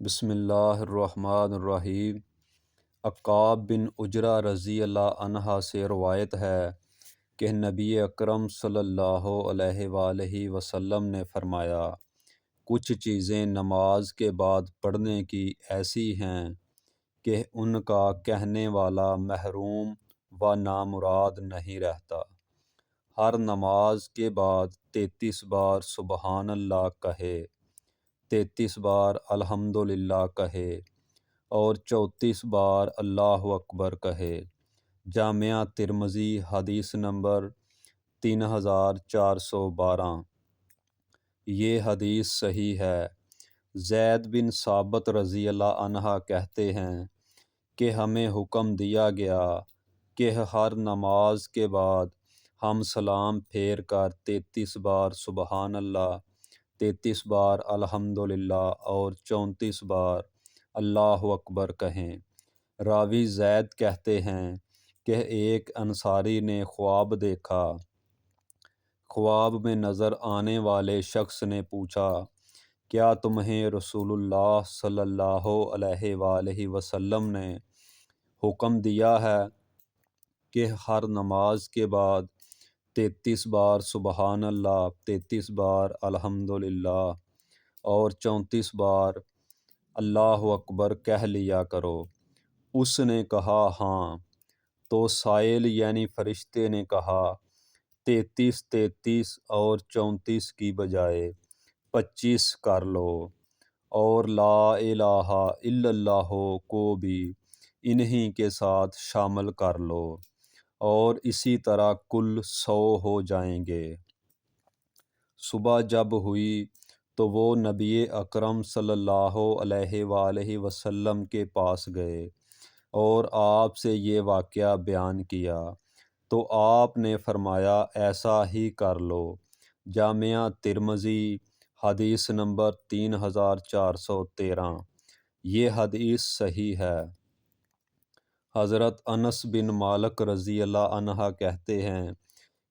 بسم اللہ الرحمن الرحیم۔ عقاب بن عجرہ رضی اللہ عنہ سے روایت ہے کہ نبی اکرم صلی اللہ علیہ وآلہ وسلم نے فرمایا، کچھ چیزیں نماز کے بعد پڑھنے کی ایسی ہیں کہ ان کا کہنے والا محروم و نامراد نہیں رہتا۔ ہر نماز کے بعد 33 بار سبحان اللہ کہے، 33 بار الحمدللہ کہے اور 34 بار اللہ اکبر کہے۔ جامعہ ترمذی حدیث نمبر 3412۔ یہ حدیث صحیح ہے۔ زید بن ثابت رضی اللہ عنہ کہتے ہیں کہ ہمیں حکم دیا گیا کہ ہر نماز کے بعد ہم سلام پھیر کر 33 بار سبحان اللہ، 33 بار الحمدللہ اور 34 بار اللہ اکبر کہیں۔ راوی زید کہتے ہیں کہ ایک انصاری نے خواب دیکھا۔ خواب میں نظر آنے والے شخص نے پوچھا، کیا تمہیں رسول اللہ صلی اللہ علیہ وآلہ وسلم نے حکم دیا ہے کہ ہر نماز کے بعد 33 بار سبحان اللہ، 33 بار الحمدللہ اور 34 بار اللہ اکبر کہہ لیا کرو؟ اس نے کہا ہاں۔ تو سائل یعنی فرشتے نے کہا، 33 اور 34 کی بجائے 25 کر لو، اور لا الہ الا اللہ کو بھی انہی کے ساتھ شامل کر لو، اور اسی طرح کل 100 ہو جائیں گے۔ صبح جب ہوئی تو وہ نبی اکرم صلی اللہ علیہ وآلہ وسلم کے پاس گئے اور آپ سے یہ واقعہ بیان کیا تو آپ نے فرمایا، ایسا ہی کر لو۔ جامعہ ترمذی حدیث نمبر 3413۔ یہ حدیث صحیح ہے۔ حضرت انس بن مالک رضی اللہ عنہ کہتے ہیں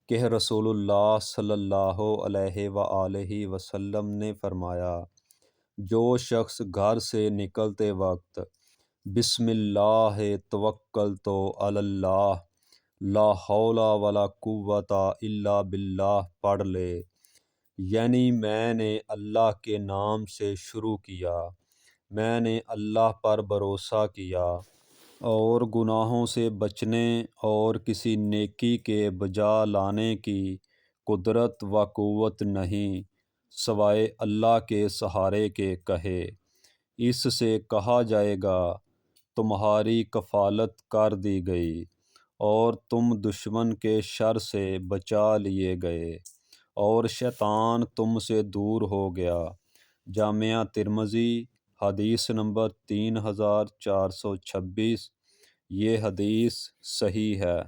کہ رسول اللہ صلی اللہ علیہ وآلہ وسلم نے فرمایا، جو شخص گھر سے نکلتے وقت بسم اللہ توکلت علی اللہ لا حول ولا قوۃ الا باللہ پڑھ لے، یعنی میں نے اللہ کے نام سے شروع کیا، میں نے اللہ پر بھروسہ کیا اور گناہوں سے بچنے اور کسی نیکی کے بجا لانے کی قدرت و قوت نہیں سوائے اللہ کے سہارے کے، کہے، اس سے کہا جائے گا، تمہاری کفالت کر دی گئی اور تم دشمن کے شر سے بچا لیے گئے اور شیطان تم سے دور ہو گیا۔ جامعہ ترمذی حدیث نمبر 3426۔ یہ حدیث صحیح ہے۔